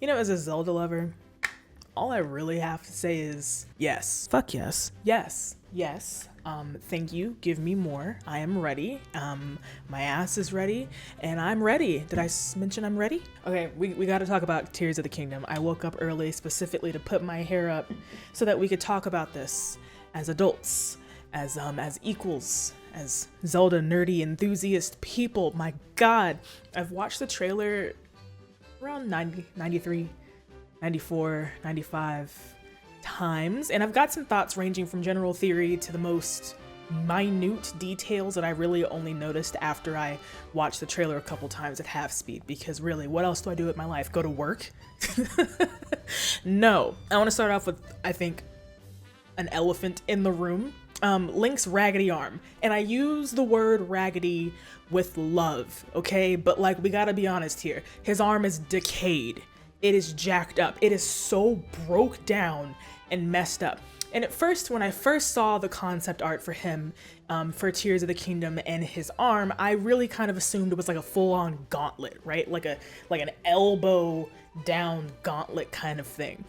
You know, as a Zelda lover, all I really have to say is yes. Fuck yes. Yes. Yes. Thank you. Give me more. I am ready. My ass is ready and I'm ready. Did I mention I'm ready? Okay, we got to talk about Tears of the Kingdom. I woke up early specifically to put my hair up so that we could talk about this as adults, as equals, as Zelda nerdy enthusiast people. My God, I've watched the trailer around 90, 93, 94, 95 times, and I've got some thoughts ranging from general theory to the most minute details that I really only noticed after I watched the trailer a couple times at half speed, because really, what else do I do with my life? Go to work? No. I want to start off with, I think, an elephant in the room. Link's raggedy arm. And I use the word raggedy with love, okay? But like, we gotta be honest here. His arm is decayed. It is jacked up. It is so broke down and messed up. And at first, when I first saw the concept art for him, for Tears of the Kingdom and his arm, I really kind of assumed it was like a full-on gauntlet, right? Like an elbow down gauntlet kind of thing.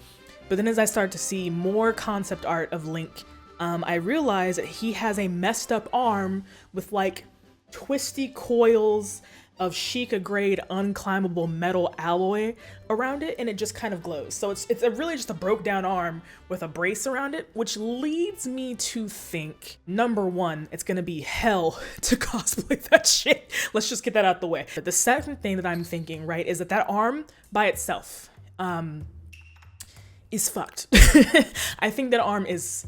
But then as I start to see more concept art of Link, I realize that he has a messed up arm with like twisty coils of Sheikah grade unclimbable metal alloy around it, and it just kind of glows. So it's really just a broke down arm with a brace around it, which leads me to think, number one, it's gonna be hell to cosplay that shit. Let's just get that out the way. But the second thing that I'm thinking, right, is that arm by itself is fucked. I think that arm is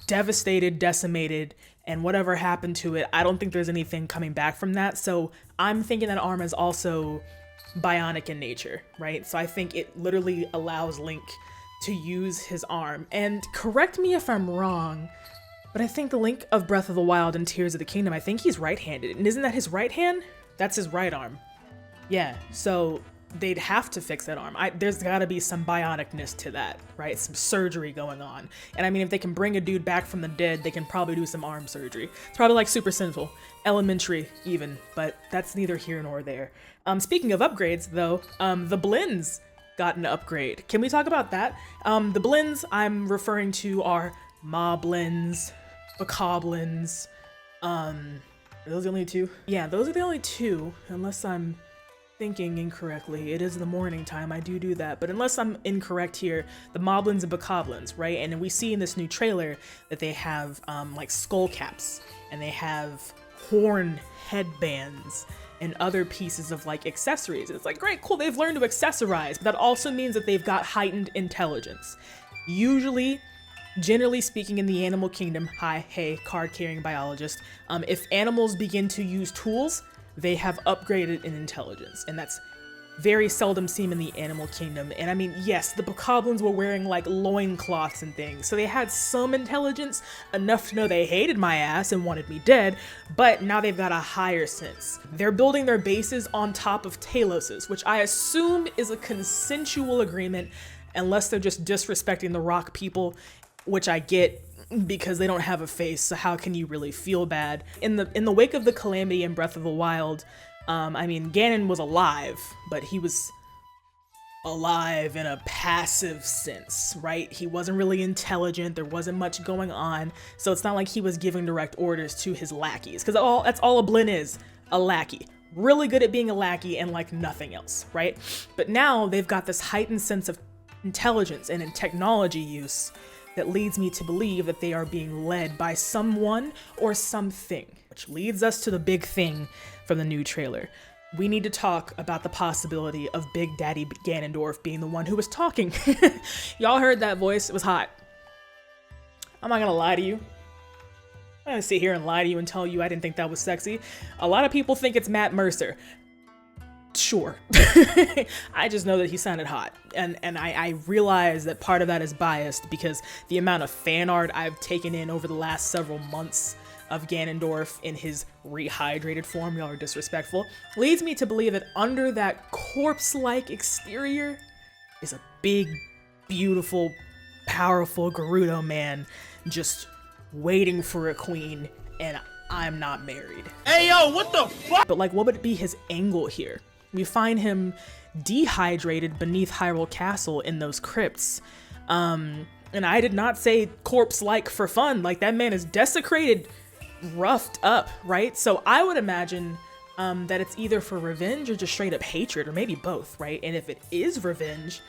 devastated, decimated, and whatever happened to it, I don't think there's anything coming back from that. So I'm thinking that arm is also bionic in nature, right? So I think it literally allows Link to use his arm. And correct me if I'm wrong, but I think the Link of Breath of the Wild and Tears of the Kingdom, I think he's right-handed. And isn't that his right hand? That's his right arm. Yeah, so they'd have to fix that arm. There's gotta be some bionicness to that, right? Some surgery going on. And I mean, if they can bring a dude back from the dead, they can probably do some arm surgery. It's probably like super simple, elementary even, but that's neither here nor there. Speaking of upgrades though, the blends got an upgrade. Can we talk about that? The blends I'm referring to are moblins, bokoblins, are those the only two? Yeah, those are the only two, unless I'm thinking incorrectly. It is the morning time, I do that, but unless I'm incorrect here, the moblins and bokoblins, right? And we see in this new trailer that they have like skull caps, and they have horn headbands and other pieces of like accessories. It's like, great, cool, they've learned to accessorize, but that also means that they've got heightened intelligence. Usually, generally speaking, in the animal kingdom, hey, card-carrying biologist, if animals begin to use tools, they have upgraded in intelligence, and that's very seldom seen in the animal kingdom. And I mean, yes, the bokoblins were wearing like loincloths and things, so they had some intelligence, enough to know they hated my ass and wanted me dead, but now they've got a higher sense. They're building their bases on top of Talos's, which I assume is a consensual agreement, unless they're just disrespecting the rock people, which I get, because they don't have a face, so how can you really feel bad? In the wake of the calamity in Breath of the Wild, I mean, Ganon was alive, but he was alive in a passive sense, right? He wasn't really intelligent, there wasn't much going on, so it's not like he was giving direct orders to his lackeys, because that's all a Blinn is, a lackey. Really good at being a lackey and like nothing else, right? But now they've got this heightened sense of intelligence and in technology use that leads me to believe that they are being led by someone or something. Which leads us to the big thing from the new trailer. We need to talk about the possibility of Big Daddy Ganondorf being the one who was talking. Y'all heard that voice, it was hot. I'm not gonna lie to you. I'm not gonna sit here and lie to you and tell you I didn't think that was sexy. A lot of people think it's Matt Mercer. Sure. I just know that he sounded hot, and I realize that part of that is biased because the amount of fan art I've taken in over the last several months of Ganondorf in his rehydrated form, y'all are disrespectful, leads me to believe that under that corpse-like exterior is a big, beautiful, powerful Gerudo man just waiting for a queen, and I'm not married. Hey yo, what the fuck? But like, what would be his angle here? We find him dehydrated beneath Hyrule Castle in those crypts. And I did not say corpse-like for fun. Like, that man is desecrated, roughed up, right? So I would imagine that it's either for revenge or just straight up hatred, or maybe both, right? And if it is revenge,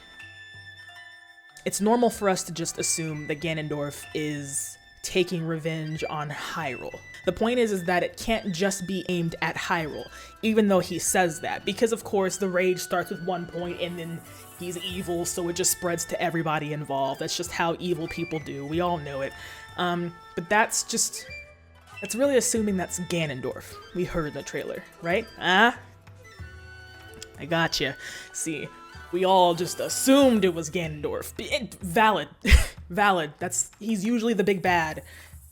it's normal for us to just assume that Ganondorf is taking revenge on Hyrule. The point is that it can't just be aimed at Hyrule, even though he says that, because of course the rage starts with one point and then he's evil, so it just spreads to everybody involved. That's just how evil people do. We all know it. But that's really assuming that's Ganondorf. We heard in the trailer, right? I gotcha. See, we all just assumed it was Ganondorf. Valid. Valid. He's usually the big bad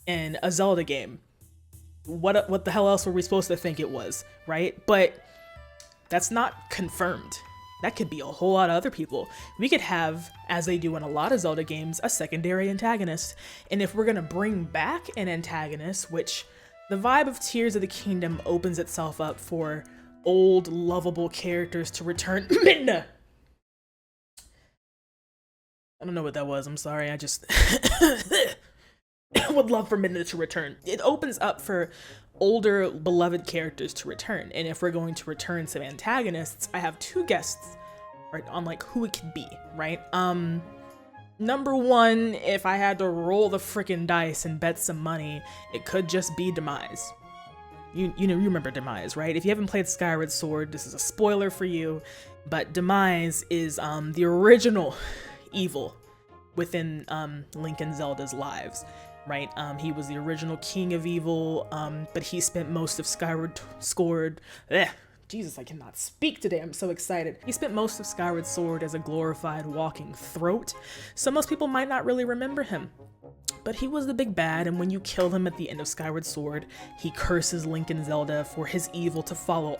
in a Zelda game. What the hell else were we supposed to think it was, right? But that's not confirmed. That could be a whole lot of other people. We could have, as they do in a lot of Zelda games, a secondary antagonist. And if we're gonna bring back an antagonist, which the vibe of Tears of the Kingdom opens itself up for old, lovable characters to return. Midna! I don't know what that was, I'm sorry, I just would love for Midna to return. It opens up for older, beloved characters to return, and if we're going to return some antagonists, I have two guesses, right, on like who it could be, right? Number one, if I had to roll the frickin' dice and bet some money, it could just be Demise. You remember Demise, right? If you haven't played Skyward Sword, this is a spoiler for you, but Demise is the original evil within Link and Zelda's lives, right? He was the original king of evil, but he spent most of Skyward Sword. Jesus, I cannot speak today. I'm so excited. He spent most of Skyward Sword as a glorified walking throat, so most people might not really remember him. But he was the big bad, and when you kill him at the end of Skyward Sword, he curses Link and Zelda for his evil to follow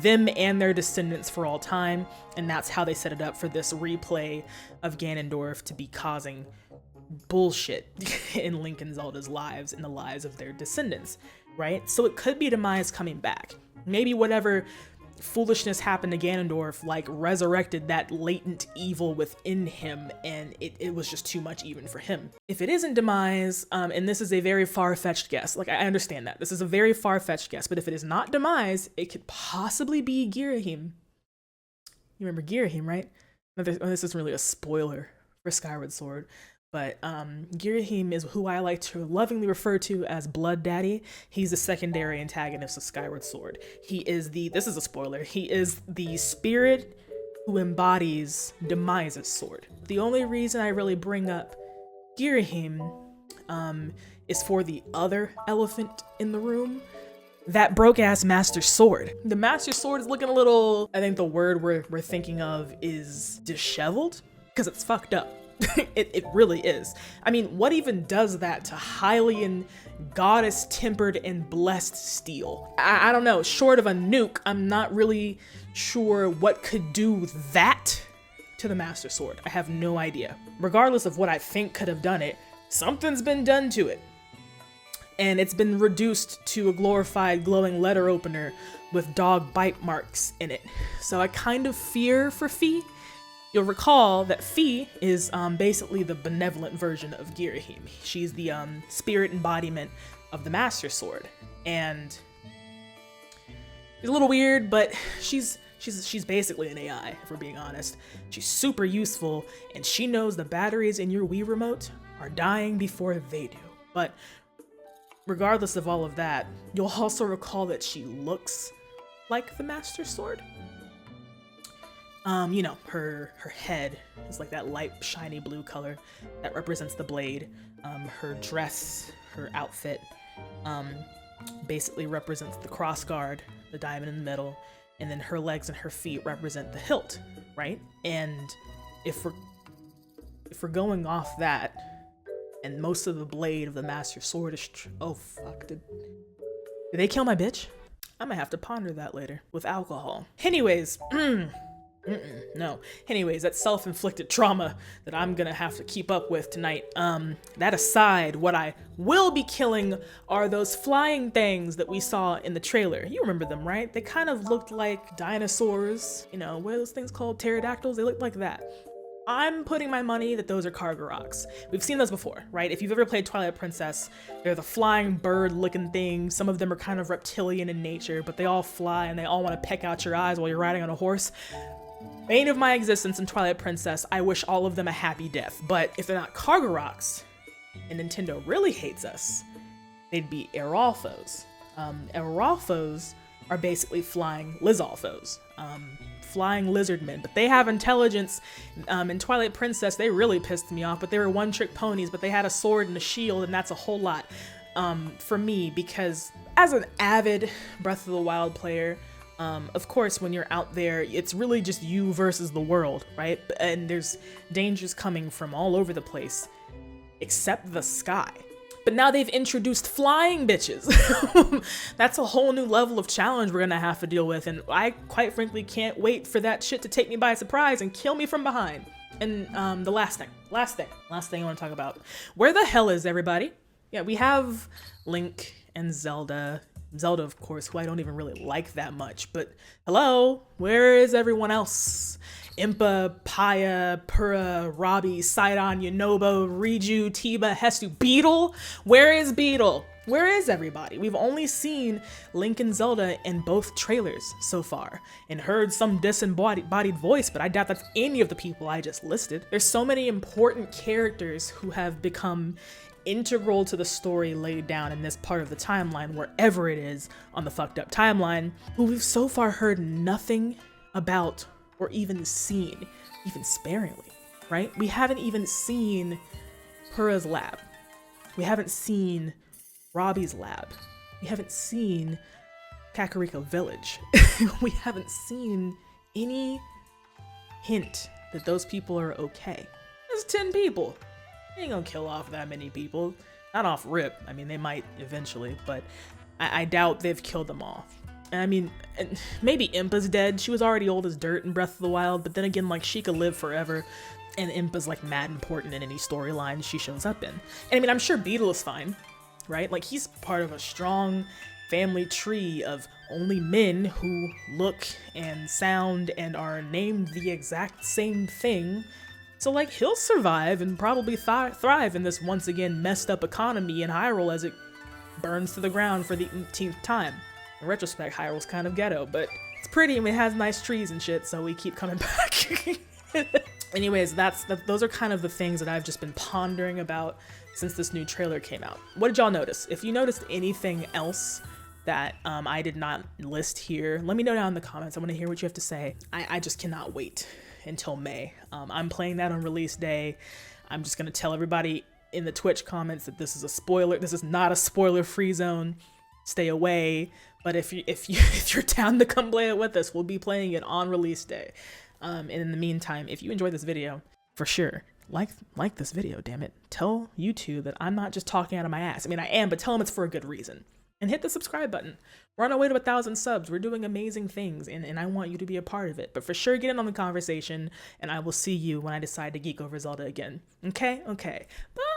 them and their descendants for all time, and that's how they set it up for this replay of Ganondorf to be causing bullshit in Link and Zelda's lives and the lives of their descendants, right? So it could be Demise coming back. Maybe whatever foolishness happened to Ganondorf like resurrected that latent evil within him, and it was just too much even for him. If it isn't Demise, and this is a very far-fetched guess, like I understand that this is a very far-fetched guess, but if it is not Demise, it could possibly be Girahim. You remember Girahim, right? This isn't really a spoiler for Skyward Sword, but Girahim is who I like to lovingly refer to as Blood Daddy. He's the secondary antagonist of Skyward Sword. He is this is a spoiler, he is the spirit who embodies Demise's sword. The only reason I really bring up Girahim is for the other elephant in the room, that broke-ass Master Sword. The Master Sword is looking a little, I think the word we're thinking of is disheveled, because it's fucked up. It really is. I mean, what even does that to Hylian, goddess-tempered and blessed steel? I don't know, short of a nuke, I'm not really sure what could do that to the Master Sword. I have no idea. Regardless of what I think could have done it, something's been done to it. And it's been reduced to a glorified glowing letter opener with dog bite marks in it. So I kind of fear for Fi. You'll recall that Fi is basically the benevolent version of Girahim. She's the spirit embodiment of the Master Sword, and she's a little weird, but she's basically an AI, if we're being honest. She's super useful, and she knows the batteries in your Wii remote are dying before they do. But regardless of all of that, you'll also recall that she looks like the Master Sword. You know, her head is like that light shiny blue color that represents the blade. Her dress, her outfit, basically represents the cross guard, the diamond in the middle, and then her legs and her feet represent the hilt, right? And if we're going off that, and most of the blade of the Master Sword is oh fuck, did they kill my bitch? I might have to ponder that later with alcohol. Anyways, No. Anyways, that's self-inflicted trauma that I'm gonna have to keep up with tonight. That aside, what I will be killing are those flying things that we saw in the trailer. You remember them, right? They kind of looked like dinosaurs. You know, what are those things called? Pterodactyls? They looked like that. I'm putting my money that those are Kargaroks. We've seen those before, right? If you've ever played Twilight Princess, they're the flying bird-looking things. Some of them are kind of reptilian in nature, but they all fly and they all want to peck out your eyes while you're riding on a horse. Bane of my existence in Twilight Princess, I wish all of them a happy death. But if they're not Kargaroks, and Nintendo really hates us, they'd be Eralfos. Eralfos are basically flying Lizalfos. Flying lizard men, but they have intelligence. In Twilight Princess, they really pissed me off, but they were one-trick ponies, but they had a sword and a shield, and that's a whole lot for me, because as an avid Breath of the Wild player, of course, when you're out there, it's really just you versus the world, right? And there's dangers coming from all over the place, except the sky. But now they've introduced flying bitches. That's a whole new level of challenge we're gonna have to deal with, and I quite frankly can't wait for that shit to take me by surprise and kill me from behind. And the last thing I wanna talk about. Where the hell is everybody? Yeah, we have Link and Zelda. Zelda, of course, who I don't even really like that much, but hello, where is everyone else? Impa, Paya, Pura, Robbie, Sidon, Yonobo, Riju, Tiba, Hestu, Beetle? Where is Beetle? Where is everybody? We've only seen Link and Zelda in both trailers so far and heard some disembodied voice, but I doubt that's any of the people I just listed. There's so many important characters who have become integral to the story laid down in this part of the timeline, wherever it is on the fucked up timeline, who we've so far heard nothing about or even seen, even sparingly, right? We haven't even seen Pura's lab. We haven't seen Robbie's lab. We haven't seen Kakariko Village. We haven't seen any hint that those people are okay. There's 10 people. They ain't gonna kill off that many people. Not off rip. I mean, they might eventually, but I doubt they've killed them off. I mean, maybe Impa's dead. She was already old as dirt in Breath of the Wild, but then again, like, she could live forever, and Impa's, like, mad important in any storyline she shows up in. And I mean, I'm sure Beetle is fine, right? Like, he's part of a strong family tree of only men who look and sound and are named the exact same thing. So, like, he'll survive and probably thrive in this once again messed up economy in Hyrule as it burns to the ground for the 18th time. In retrospect, Hyrule's kind of ghetto, but it's pretty and it has nice trees and shit, so we keep coming back. Anyways, those are kind of the things that I've just been pondering about since this new trailer came out. What did y'all notice? If you noticed anything else that I did not list here, let me know down in the comments. I want to hear what you have to say. I just cannot wait until May. I'm playing that on release day. I'm just gonna tell everybody in the Twitch comments that this is a spoiler. This is not a spoiler-free zone. Stay away. But if you're down to come play it with us, we'll be playing it on release day. And in the meantime, if you enjoyed this video, for sure, like this video, damn it. Tell YouTube that I'm not just talking out of my ass. I mean, I am, but tell them it's for a good reason. And hit the subscribe button. We're on our way to 1,000 subs. We're doing amazing things, and I want you to be a part of it. But for sure, get in on the conversation, and I will see you when I decide to geek over Zelda again. Okay? Okay. Bye!